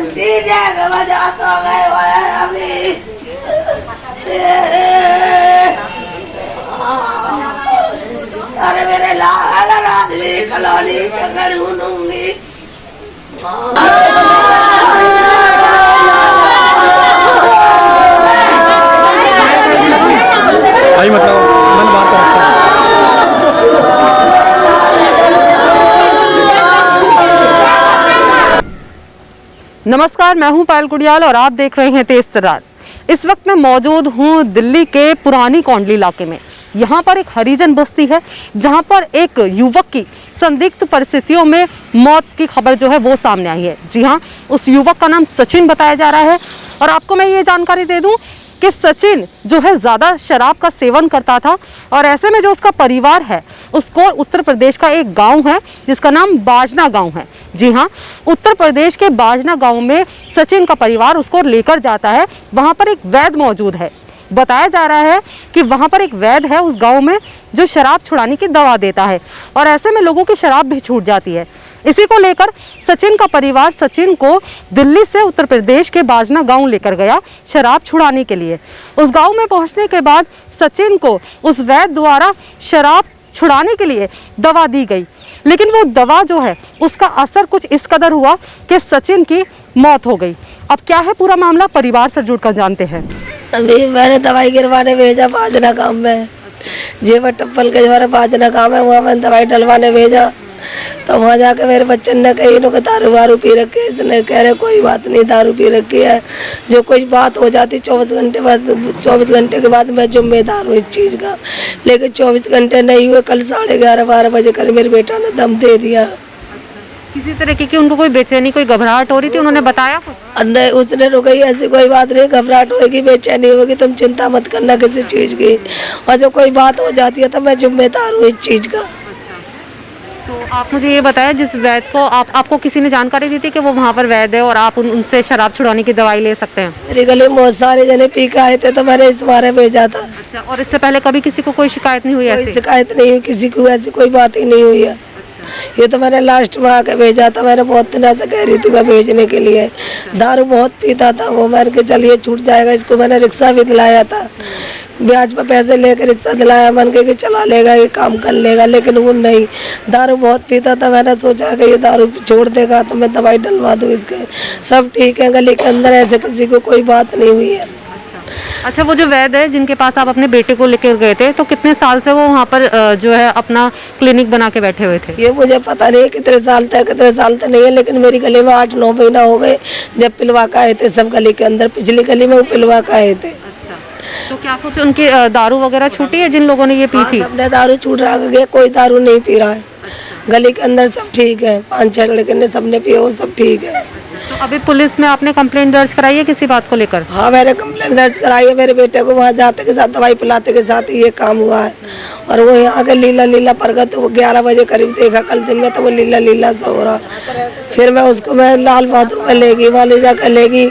अरे मेरे लाल रात मेरी कॉलोनी के ढूंढूंगी। आई मतलब मन बात नमस्कार, मैं हूं पायल कुड़ियाल और आप देख रहे हैं तेज तर्रार। इस वक्त मैं मौजूद हूं दिल्ली के पुरानी कौंडली इलाके में। यहाँ पर एक हरिजन बस्ती है जहाँ पर एक युवक की संदिग्ध परिस्थितियों में मौत की खबर जो है वो सामने आई है। जी हाँ, उस युवक का नाम सचिन बताया जा रहा है। और आपको मैं ये जानकारी दे दूं कि सचिन जो है ज़्यादा शराब का सेवन करता था और ऐसे में जो उसका परिवार है उसको उत्तर प्रदेश का एक गांव है जिसका नाम बाजना गांव है। जी हाँ, उत्तर प्रदेश के बाजना गांव में सचिन का परिवार उसको लेकर जाता है। वहाँ पर एक वैद्य मौजूद है। बताया जा रहा है कि वहाँ पर एक वैद्य है उस गांव में जो शराब छुड़ाने की दवा देता है और ऐसे में लोगों की शराब भी छूट जाती है। इसी को लेकर सचिन का परिवार सचिन को दिल्ली से उत्तर प्रदेश के बाजना गांव लेकर गया शराब छुड़ाने के लिए। उस गांव में पहुंचने के बाद सचिन को उस वैद्य द्वारा शराब छुड़ाने के लिए दवा दी गई, लेकिन वो दवा जो है उसका असर कुछ इस कदर हुआ कि सचिन की मौत हो गई। अब क्या है पूरा मामला, परिवार से जुड़कर जानते हैं। अभी मैंने दवाई गिरवाने भेजा बाजना गांव में, जेवर टप्पल के जो बाजना गांव है वहाँ मैंने दवाई डलवाने भेजा। तो वहाँ जाके मेरे बच्चन ने कही इन्होंने दारू वारू पी रखी है। इसने कह रहे कोई बात नहीं, दारू पी रखी है, जो कोई बात हो जाती 24 घंटे के बाद मैं जिम्मेदार हूँ इस चीज़ का। लेकिन 24 घंटे नहीं हुए, कल 11:30-12 बजे कर मेरे बेटा ने दम दे दिया। किसी तरीके की उनको कोई बेचैनी, कोई घबराहट हो रही थी, उन्होंने बताया? नहीं, उसने तो कही ऐसी कोई बात नहीं, घबराहट होगी, बेचैनी होगी, तुम चिंता मत करना किसी चीज़ की, और जो कोई बात हो जाती है तो मैं जिम्मेदार हूँ इस चीज़ का। तो आप मुझे ये बताया, जिस वैद्य को आपको किसी ने जानकारी दी थी कि वो वहाँ पर वैद्य है और आप उनसे शराब छुड़ाने की दवाई ले सकते हैं? मेरी गली में बहुत सारे जने पी के आए थे तो मैंने इस बारे भेजा था। अच्छा, और इससे पहले कभी किसी को कोई शिकायत नहीं हुई? कोई शिकायत नहीं हुई, किसी को ऐसी कोई बात ही नहीं हुई है। ये तो मैंने लास्ट में आके भेजा था। मैंने बहुत दिनों से कह रही थी मैं भेजने के लिए। दारू बहुत पीता था वो, मैंने कहा चलिए छूट जाएगा। इसको मैंने रिक्शा भी दिलाया था, ब्याज पर पैसे लेकर रिक्शा दिलाया। मन के चला लेगा, ये काम कर लेगा, लेकिन वो नहीं, दारू बहुत पीता था। मैंने सोचा कि ये दारू छोड़ देगा तो मैं दवाई डलवा दूँ इसके। सब ठीक है, गली के अंदर ऐसे किसी को कोई बात नहीं हुई है। अच्छा, वो जो वैद्य है जिनके पास आप अपने बेटे को लेकर गए थे, तो कितने साल से वो वहाँ पर जो है अपना क्लिनिक बना के बैठे हुए थे? ये मुझे पता नहीं कितने साल तक नहीं है, लेकिन मेरी गली में 8-9 महीना हो गए जब पिलवा का आए थे। सब गली के अंदर, पिछली गली में वो पिलवा का आए थे। तो क्या कुछ उनकी दारू वगैरह छूटी है जिन लोगों ने ये पी थी? सबने दारू छूट रहा गया, कोई दारू नहीं पी रहा है। गली के अंदर सब ठीक है, 5-6 लड़के ने सबने पिया, वो सब ठीक है। तो अभी पुलिस में आपने कंप्लेंट दर्ज कराई है किसी बात को लेकर? हाँ, मैंने कंप्लेंट दर्ज कराई है। मेरे बेटे को वहाँ जाते के साथ, दवाई पिलाते के साथ ये काम हुआ है। और वो यहाँ के लीला प्रगत, वो 11 बजे करीब देखा कल दिन में, तो वो लीला सो रहा। फिर मैं लाल बहादुर में ले गई, वहाँ ले जाकर ले गई।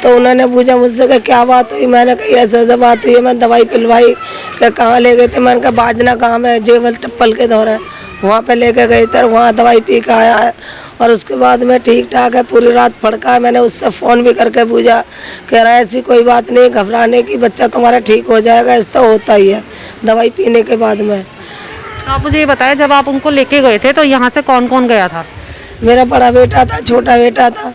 तो उन्होंने पूछा मुझसे कि क्या बात हुई। मैंने कही ऐसे बात हुई है, मैं दवाई पिलवाई। कि कहाँ ले गए थे? मैंने कहा बाजना काम है, जेवर टप्पल के दौरे, वहाँ पे लेके गए थे, वहाँ दवाई पी के आया है। और उसके बाद में ठीक ठाक है, पूरी रात फड़का है। मैंने उससे फ़ोन भी करके पूछा, कह रहा है ऐसी कोई बात नहीं, घबराने की, बच्चा तुम्हारा ठीक हो जाएगा। इस तो होता ही है दवाई पीने के बाद में। तो आप मुझे ये बताया, जब आप उनको लेके गए थे तो यहाँ से कौन कौन गया था? मेरा बड़ा बेटा था, छोटा बेटा था,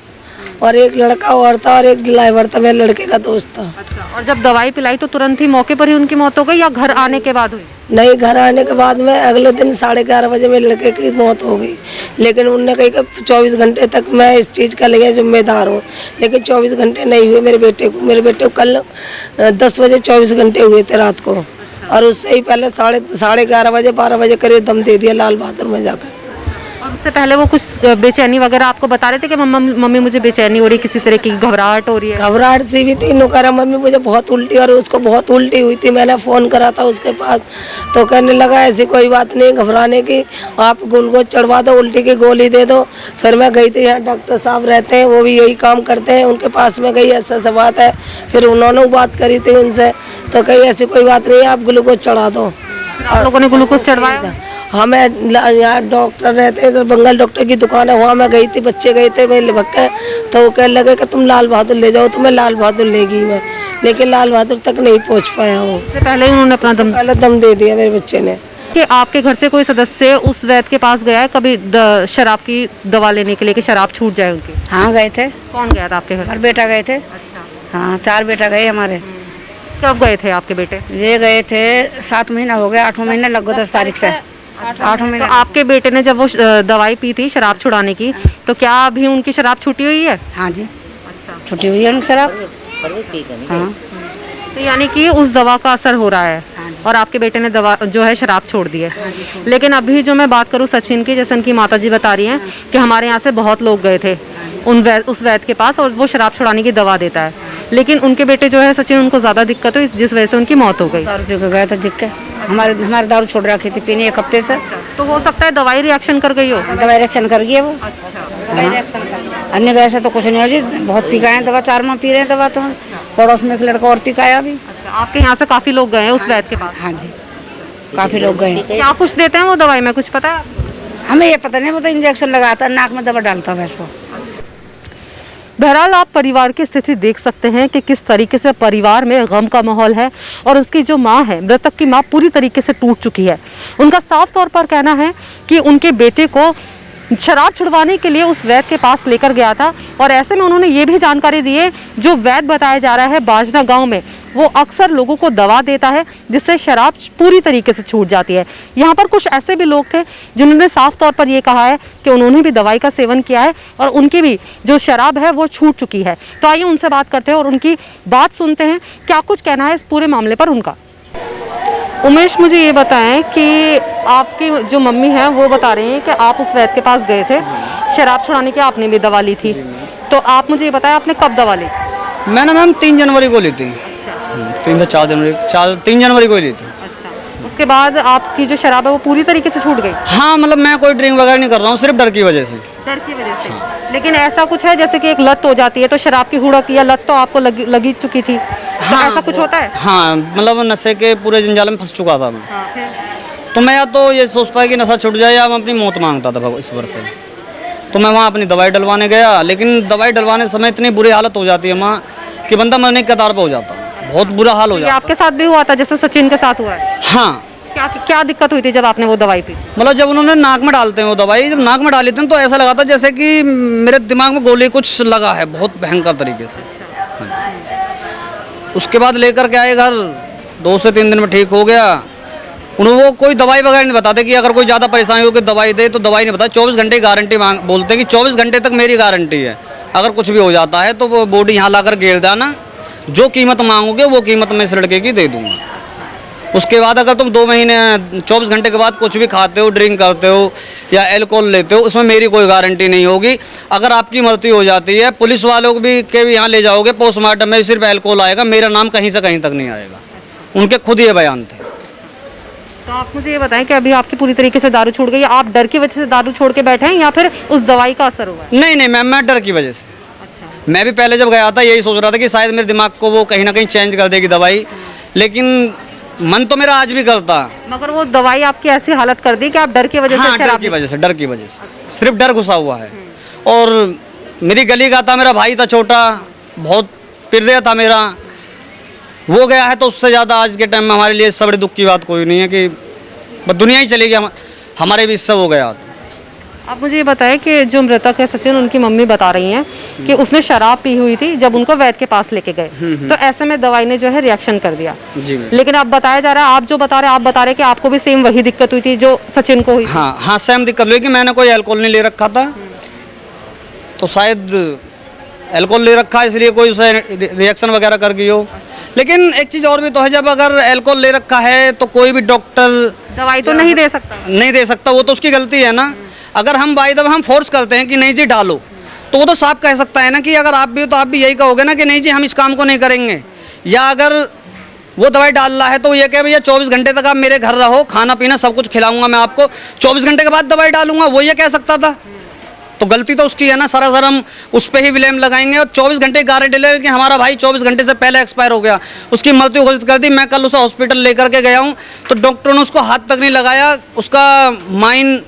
और एक लड़का और था, और एक ड्राइवर था, मेरे लड़के का दोस्त था। अच्छा, और जब दवाई पिलाई तो तुरंत ही मौके पर ही उनकी मौत हो गई या घर आने के बाद हुई? नहीं, घर आने के बाद में अगले दिन 11:30 बजे मेरे लड़के की मौत हो गई। लेकिन उनने कही कि 24 घंटे तक मैं इस चीज़ का लिए जिम्मेदार हूँ, लेकिन 24 घंटे नहीं हुए मेरे बेटे को कल 10 बजे 24 घंटे हुए थे रात को। और उससे ही पहले 11:30-12 बजे करीब दम दे दिया लाल बहादुर में जाकर। और उससे पहले वो कुछ बेचैनी वगैरह आपको बता रहे थे कि मम्मी मुझे बेचैनी हो रही, किसी तरह की घबराहट हो रही है? घबराहट सी भी थी, नुकरा मम्मी मुझे बहुत उल्टी, और उसको बहुत उल्टी हुई थी। मैंने फ़ोन करा था उसके पास, तो कहने लगा ऐसी कोई बात नहीं घबराने की, आप ग्लूकोज चढ़वा दो, उल्टी की गोली दे दो। फिर मैं गई थी, यहाँ डॉक्टर साहब रहते हैं, वो भी यही काम करते हैं, उनके पास में गई, ऐसा बात है। फिर उन्होंने बात करी थी उनसे, तो कही ऐसी कोई बात नहीं, आप ग्लूकोज चढ़ा दो। आप लोगों ने ग्लूकोज चढ़वाया? हमें यहाँ डॉक्टर रहते हैं तो बंगाल डॉक्टर की दुकान है, वहाँ मैं गई थी, बच्चे गए थे मैं लपक के, तो वो कहने लगे कि तुम लाल बहादुर ले जाओ, तो मैं लाल बहादुर ले गई मैं, लेकिन लाल बहादुर तक नहीं पहुँच पाया हूँ। इससे पहले ही उन्होंने अपना दम पहले दम दे दिया मेरे बच्चे ने। कि आपके घर से कोई सदस्य उस वैद्य के पास गया है कभी शराब की दवा लेने के लिए कि शराब छूट जाए उनकी? हाँ गए थे, कौन गया था आपके घर? और बेटा गए थे। अच्छा, हाँ 4 बेटा गए हमारे। कब गए थे आपके बेटे? ये गए थे 7 महीना हो गया, 8वां महीना लग गया 10 तारीख से, 8वां तो महीना। आपके बेटे ने जब वो दवाई पी थी शराब छुड़ाने की, तो क्या अभी उनकी शराब छूटी हुई है? हाँ जी, अच्छा, छुट्टी हुई है उनकी शराब। हाँ तो यानी कि उस दवा का असर हो रहा है और आपके बेटे ने दवा जो है शराब छोड़ दी है। लेकिन अभी जो मैं बात करूँ सचिन की, जैसे उनकी माता जी बता रही हैं कि हमारे यहाँ से बहुत लोग गए थे उस वैद्य के पास और वो शराब छुड़ाने की दवा देता है, लेकिन उनके बेटे जो है सचिन उनको ज़्यादा दिक्कत हुई जिस वजह से उनकी मौत हो गई। दारू पी के गया था जिक के, हमारे दारू छोड़ रखी थी पीने 1 हफ्ते से। तो हो सकता है दवाई रिएक्शन कर गई हो। दवाई रिएक्शन कर गई है वो। अन्य वैसे तो कुछ नहीं हो जी, बहुत पी गए हैं दवा, 4 माह पी रहे हैं दवा। तो पड़ोस में एक लड़का और पी गया अभी। अच्छा, आपके यहाँ से काफ़ी लोग गए हैं उस वैद्य के पास? हाँ जी, काफ़ी लोग गए। क्या कुछ देते हैं वो दवाई में, कुछ पता है? हमें ये पता नहीं, वो तो इंजेक्शन लगाता, नाक में दवा डालता बस वो। बहरहाल आप परिवार की स्थिति देख सकते हैं कि किस तरीके से परिवार में गम का माहौल है और उसकी जो माँ है, मृतक की माँ पूरी तरीके से टूट चुकी है। उनका साफ तौर पर कहना है कि उनके बेटे को शराब छुड़वाने के लिए उस वैद्य के पास लेकर गया था और ऐसे में उन्होंने ये भी जानकारी दी है, जो वैद्य बताया जा रहा है बाजना गांव में, वो अक्सर लोगों को दवा देता है जिससे शराब पूरी तरीके से छूट जाती है। यहाँ पर कुछ ऐसे भी लोग थे जिन्होंने साफ तौर पर ये कहा है कि उन्होंने भी दवाई का सेवन किया है और उनकी भी जो शराब है वो छूट चुकी है। तो आइए उनसे बात करते हैं और उनकी बात सुनते हैं, क्या कुछ कहना है इस पूरे मामले पर उनका। उमेश, मुझे ये बताएं कि आपकी जो मम्मी है वो बता रही हैं कि आप उस वैद्य के पास गए थे, शराब छुड़ाने की आपने भी दवा ली थी, तो आप मुझे ये बताएं आपने कब दवा ली? मैंने मैम 3 जनवरी को ली थी। 3 से 4 जनवरी, 3 जनवरी को ली थी। अच्छा, उसके बाद आपकी जो शराब है वो पूरी तरीके से छूट गई? हाँ, मतलब मैं कोई ड्रिंक वगैरह नहीं कर रहा हूँ, सिर्फ डर की वजह से। डर की वजह से? लेकिन ऐसा कुछ है जैसे कि एक लत हो जाती है, तो शराब की हुड़क या लत तो आपको लगी चुकी थी, तो ऐसा कुछ होता है? हाँ, मतलब नशे के पूरे जंजाल में फंस चुका था मैं। फिर? तो मैं या तो ये सोचता है कि नशा छूट जाए या मैं अपनी मौत मांगता था ईश्वर से। तो मैं वहाँ अपनी दवाई डलवाने गया, लेकिन दवाई डलवाने समय इतनी बुरी हालत हो जाती है वहाँ कि बंदा मरने की कतार पर हो जाता है, बहुत बुरा हाल हो ये जाता है। आपके साथ भी हुआ था जैसे सचिन के साथ हुआ है? हाँ, क्या दिक्कत हुई थी जब आपने वो दवाई पी? मतलब जब उन्होंने नाक में डालते हैं वो दवाई, जब नाक में डाली थी तो ऐसा लगा था जैसे कि मेरे दिमाग में गोली कुछ लगा है, बहुत भयंकर तरीके से। उसके बाद लेकर के आए घर, 2 से 3 दिन में ठीक हो गया। वो कोई दवाई वगैरह नहीं बताते कि अगर कोई ज़्यादा परेशानी हो कि दवाई दे, तो दवाई नहीं बताते। 24 घंटे गारंटी बोलते हैं कि 24 घंटे तक मेरी गारंटी है, अगर कुछ भी हो जाता है तो वो बॉडी यहाँ लाकर गेर देना, जो कीमत मांगोगे वो कीमत मैं इस लड़के की दे दूँगा। उसके बाद अगर तुम 2 महीने 24 घंटे के बाद कुछ भी खाते हो, ड्रिंक करते हो या एल्कोहल लेते हो, उसमें मेरी कोई गारंटी नहीं होगी। अगर आपकी मृत्यु हो जाती है, पुलिस वालों को भी के भी यहाँ ले जाओगे, पोस्टमार्टम में सिर्फ एल्कोहल आएगा, मेरा नाम कहीं से कहीं तक नहीं आएगा। उनके खुद ये बयान थे। तो आप मुझे ये बताएं कि अभी आपकी पूरी तरीके से दारू छूट गई, आप डर की वजह से दारू छोड़ के बैठे हैं या फिर उस दवाई का असर हुआ है? नहीं मैम, मैं डर की वजह से। अच्छा। मैं भी पहले जब गया था यही सोच रहा था कि शायद मेरे दिमाग को वो कहीं ना कहीं चेंज कर देगी दवाई, लेकिन मन तो मेरा आज भी करता। मगर वो दवाई आपकी ऐसी हालत कर दी कि आप डर की वजह से डर की वजह से सिर्फ डर घुसा हुआ है। और मेरी गली का था, मेरा भाई था छोटा, बहुत प्रिय था मेरा, वो गया है, तो उससे ज़्यादा आज के टाइम में हमारे लिए इससे बड़ी दुख की बात कोई नहीं है कि बस दुनिया ही चली गई, हमारे भी इससे हो गया। आप मुझे ये बताएं कि जो मृतक है सचिन, उनकी मम्मी बता रही हैं कि उसने शराब पी हुई थी जब उनको वैद्य के पास लेके गए, तो ऐसे में दवाई ने जो है रिएक्शन कर दिया। जी। लेकिन अब बताया जा रहा है, आप जो बता रहे हैं, आप बता रहे हैं कि आपको भी सेम वही दिक्कत हुई थी जो सचिन को हुई। हाँ, सेम दिक्कत हुई कि मैंने कोई अल्कोहल नहीं ले रखा था, तो शायद अल्कोहल ले रखा इसलिए कोई उसे रिएक्शन वगैरह कर गई हो। लेकिन एक चीज़ और भी तो है, जब अगर अल्कोहल ले रखा है तो कोई भी डॉक्टर दवाई तो नहीं दे सकता, वो तो उसकी गलती है ना। अगर हम बाय दफा हम फोर्स करते हैं कि नहीं जी डालो, तो वो तो साफ कह सकता है ना कि अगर आप भी हो तो आप भी यही कहोगे ना कि नहीं जी हम इस काम को नहीं करेंगे। या अगर वो दवाई डाल रहा है तो ये कहे भैया 24 घंटे तक आप मेरे घर रहो, खाना पीना सब कुछ खिलाऊंगा मैं आपको, 24 घंटे के बाद दवाई डालूंगा, वो ये कह सकता था। तो गलती तो उसकी है ना, सरासर हम उस पर ही विलेम लगाएंगे और 24 घंटे गारंटी ले कि हमारा भाई 24 घंटे से पहले एक्सपायर हो गया, उसकी मृत्यु घोषित कर दी। मैं कल उसे हॉस्पिटल लेकर के गया हूँ तो डॉक्टर ने उसको हाथ तक नहीं लगाया, उसका माइंड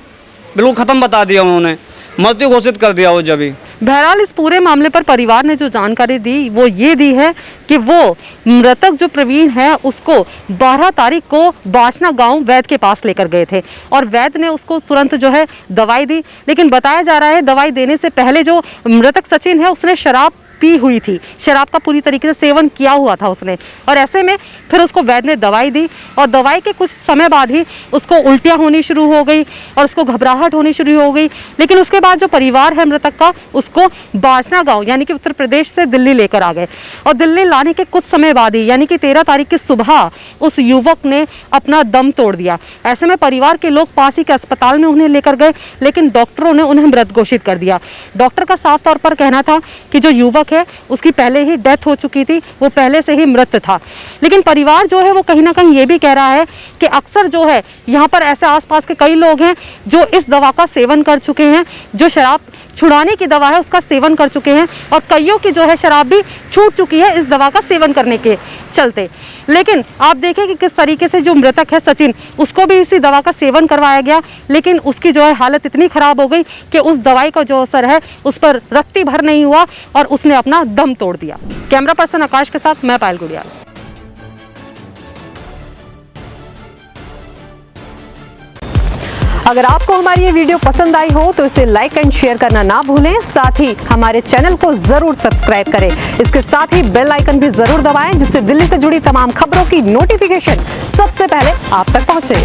बिल्कुल ख़त्म बता दिया, उन्होंने मृत्यु घोषित कर दिया वो जब ही। बहरहाल इस पूरे मामले पर परिवार ने जो जानकारी दी वो ये दी है कि वो मृतक जो प्रवीण है उसको 12 तारीख को बाचना गांव वैद्य के पास लेकर गए थे और वैद्य ने उसको तुरंत जो है दवाई दी, लेकिन बताया जा रहा है दवाई देने से पहले जो मृतक सचिन है उसने शराब पी हुई थी, शराब का पूरी तरीके से सेवन किया हुआ था उसने, और ऐसे में फिर उसको वैद्य ने दवाई दी और दवाई के कुछ समय बाद ही उसको उल्टियाँ होनी शुरू हो गई और उसको घबराहट होनी शुरू हो गई। लेकिन उसके बाद जो परिवार है मृतक का उसको बाचना गांव यानी कि उत्तर प्रदेश से दिल्ली लेकर आ गए और दिल्ली लाने के कुछ समय बाद ही यानी कि 13 तारीख की सुबह उस युवक ने अपना दम तोड़ दिया। ऐसे में परिवार के लोग पास ही के अस्पताल में उन्हें लेकर गए, लेकिन डॉक्टरों ने उन्हें मृत घोषित कर दिया। डॉक्टर का साफ तौर पर कहना था कि जो युवक है उसकी पहले ही डेथ हो चुकी थी, वो पहले से ही मृत था। लेकिन परिवार जो है वो कहीं ना कहीं ये भी कह रहा है कि अक्सर जो है यहाँ पर ऐसे आसपास के कई लोग हैं जो इस दवा का सेवन कर चुके हैं, जो शराब छुड़ाने की दवा है उसका सेवन कर चुके हैं और कईयों की जो है शराब भी छूट चुकी है इस दवा का सेवन करने के चलते। लेकिन आप देखें कि किस तरीके से जो मृतक है सचिन उसको भी इसी दवा का सेवन करवाया गया, लेकिन उसकी जो है हालत इतनी खराब हो गई कि उस दवाई का जो असर है उस पर रत्ती भर नहीं हुआ और उसने अपना दम तोड़ दिया। कैमरा पर्सन आकाश के साथ मैं पायल गुड़िया। अगर आपको हमारी ये वीडियो पसंद आई हो तो इसे लाइक एंड शेयर करना ना भूलें, साथ ही हमारे चैनल को जरूर सब्सक्राइब करें। इसके साथ ही बेल आइकन भी जरूर दबाएं जिससे दिल्ली से जुड़ी तमाम खबरों की नोटिफिकेशन सबसे पहले आप तक पहुंचे।